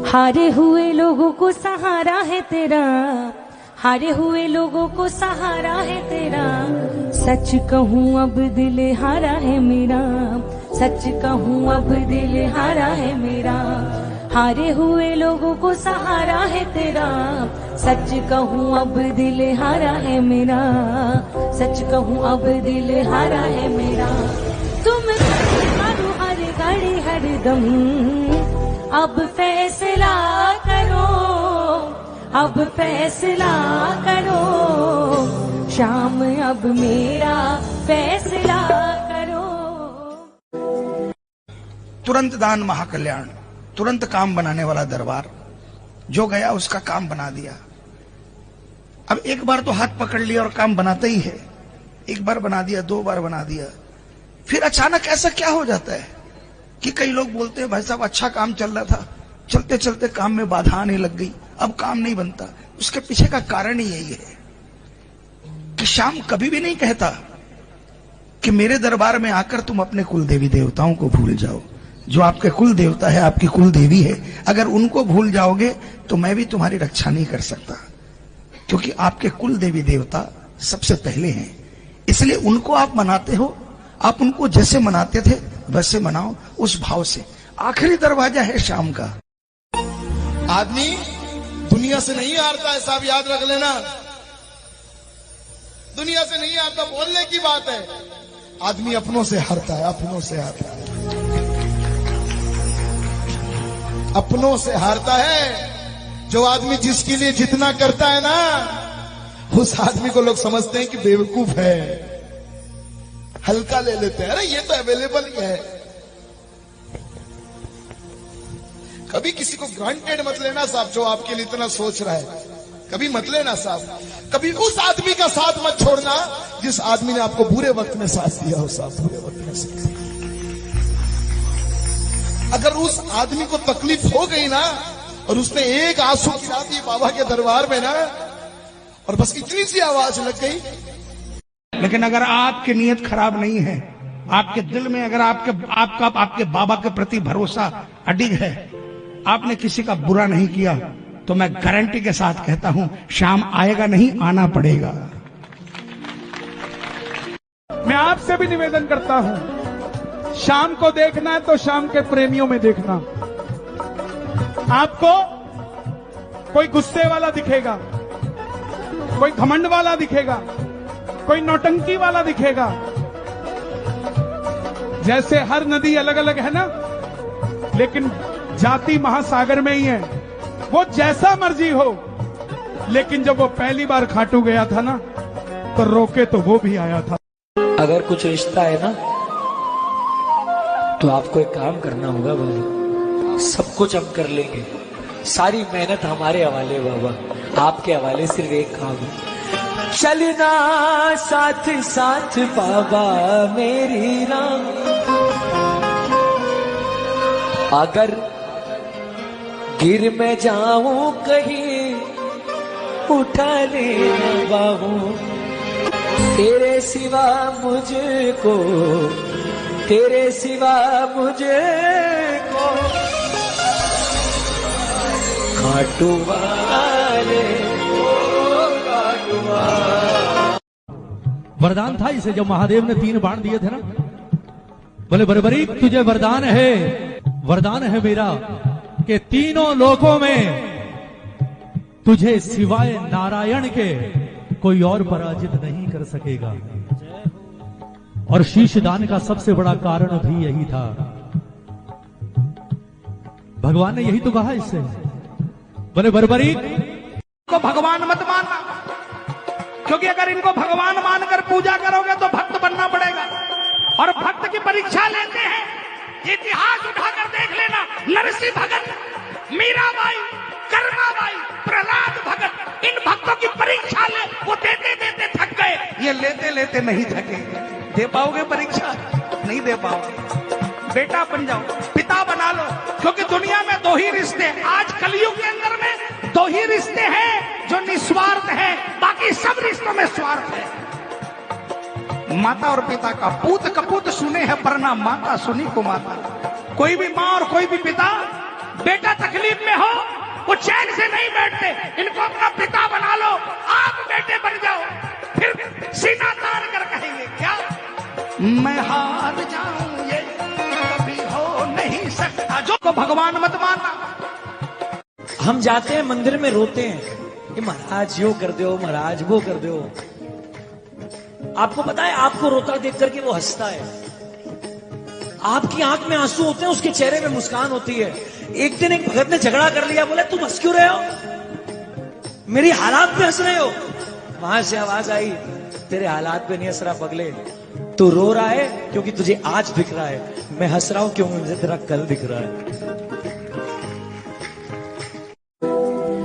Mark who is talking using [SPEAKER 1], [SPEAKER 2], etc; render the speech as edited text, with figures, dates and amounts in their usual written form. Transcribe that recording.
[SPEAKER 1] हारे हुए लोगों को सहारा है तेरा, हारे हुए लोगों को सहारा है तेरा। सच कहूँ अब दिल हारा है मेरा, सच कहूँ अब दिल हारा है मेरा। हारे हुए लोगों को सहारा है तेरा, सच कहूँ अब दिल हारा है मेरा, सच कहूँ अब दिल हारा है मेरा। तुम मारो हर घड़ी हर दम, अब फैसला करो, अब फैसला करो, शाम अब मेरा फैसला करो।
[SPEAKER 2] तुरंत दान महाकल्याण, तुरंत काम बनाने वाला दरबार, जो गया उसका काम बना दिया। अब एक बार तो हाथ पकड़ लिया और काम बनाता ही है, एक बार बना दिया, दो बार बना दिया, फिर अचानक ऐसा क्या हो जाता है कि कई लोग बोलते हैं भाई साहब अच्छा काम चल रहा था, चलते चलते काम में बाधा आने लग गई, अब काम नहीं बनता। उसके पीछे का कारण ही यही है कि श्याम कभी भी नहीं कहता कि मेरे दरबार में आकर तुम अपने कुल देवी देवताओं को भूल जाओ। जो आपके कुल देवता है, आपकी कुल देवी है, अगर उनको भूल जाओगे तो मैं भी तुम्हारी रक्षा नहीं कर सकता, क्योंकि आपके कुल देवी देवता सबसे पहले हैं। इसलिए उनको आप मनाते हो, आप उनको जैसे मनाते थे वैसे मनाओ, उस भाव से। आखिरी दरवाजा है शाम का।
[SPEAKER 3] आदमी दुनिया से नहीं हारता है साहब, याद रख लेना। दुनिया से नहीं हारता, बोलने की बात है। आदमी अपनों से हारता है, अपनों से हारता है, अपनों से हारता है। जो आदमी जिसके लिए जितना करता है ना, उस आदमी को लोग समझते हैं कि बेवकूफ है, हल्का ले लेते हैं। अरे ये तो अवेलेबल ही है। कभी किसी को ग्रांटेड मत लेना साहब, जो आपके लिए इतना सोच रहा है, कभी मत लेना साहब। कभी उस आदमी का साथ मत छोड़ना जिस आदमी ने आपको बुरे वक्त में साथ दिया हो साहब, बुरे वक्त में साथ। अगर उस आदमी को तकलीफ हो गई ना और उसने एक आंसू गिरा दी बाबा के दरबार में ना, और बस इतनी सी आवाज लग गई।
[SPEAKER 2] लेकिन अगर आपकी नीयत खराब नहीं है, आपके दिल में अगर आपके बाबा के प्रति भरोसा अडिग है, आपने किसी का बुरा नहीं किया, तो मैं गारंटी के साथ कहता हूं शाम आएगा नहीं, आना पड़ेगा।
[SPEAKER 4] मैं आपसे भी निवेदन करता हूं, शाम को देखना है तो शाम के प्रेमियों में देखना। आपको कोई गुस्से वाला दिखेगा, कोई घमंड वाला दिखेगा, कोई नौटंकी वाला दिखेगा। जैसे हर नदी अलग अलग है ना, लेकिन जाति महासागर में ही है। वो जैसा मर्जी हो, लेकिन जब वो पहली बार खाटू गया था ना, तो रोके तो वो भी आया था।
[SPEAKER 5] अगर कुछ रिश्ता है ना, तो आपको एक काम करना होगा बाबा। सब कुछ हम कर लेंगे, सारी मेहनत हमारे हवाले बाबा, आपके हवाले सिर्फ एक काम है, चलना साथ साथ बाबा मेरी राम। अगर गिर मैं जाऊं कहीं, उठा लेना बाबू, तेरे सिवा मुझको, तेरे सिवा मुझको खाटू वाले।
[SPEAKER 6] वरदान था इसे, जब महादेव ने 3 बाण दिए थे ना, बोले बरबरी तुझे वरदान है, वरदान है मेरा कि तीनों लोकों में तुझे सिवाय नारायण के कोई और पराजित नहीं कर सकेगा। और शीश दान का सबसे बड़ा कारण भी यही था। भगवान ने यही तो कहा इससे, बोले बरबरी
[SPEAKER 2] को भगवान मत मानना, क्योंकि अगर इनको भगवान मानकर पूजा करोगे तो भक्त बनना पड़ेगा। और भक्त की परीक्षा लेते हैं, इतिहास उठाकर देख लेना। नरसिंह भगत, मीराबाई, कर्माबाई, प्रहलाद भगत, इन भक्तों की परीक्षा ले, वो देते देते थक गए। ये लेते लेते नहीं थके। दे पाओगे परीक्षा? नहीं दे पाओगे। बेटा बन जाओ, पिता बना लो, क्योंकि दुनिया में 2 ही रिश्ते, आज कलयुग के अंदर में 2 ही रिश्ते हैं जो निस्वार्थ है, बाकी सब रिश्तों में स्वार्थ है। माता और पिता का, पूत कपूत सुने हैं पर ना माता सुनी को माता। कोई भी माँ और कोई भी पिता
[SPEAKER 7] बेटा तकलीफ में हो, वो चैन से नहीं बैठते, इनको अपना पिता बना लो, आप बेटे बन जाओ, फिर सीना तान कर कहेंगे क्या
[SPEAKER 2] मैं हार जाऊं ये कभी हो नहीं सकता, जो को भगवान मत मानना।
[SPEAKER 5] हम जाते हैं मंदिर में रोते हैं कि महाराज यो कर दो, महाराज वो कर दो। आपको पता है आपको रोता देख करके वो हंसता है, आपकी आंख में आंसू होते हैं, उसके चेहरे में मुस्कान होती है। एक दिन एक भगत ने झगड़ा कर लिया, बोले तुम हंस क्यों रहे हो, मेरी हालात पे हंस रहे हो। वहां से आवाज आई, तेरे हालात पे नहीं हंस रहा पगले, तू रो रहा है क्योंकि तुझे आज दिख रहा है, मैं हंस रहा हूं क्योंकि मुझे तेरा कल दिख रहा है।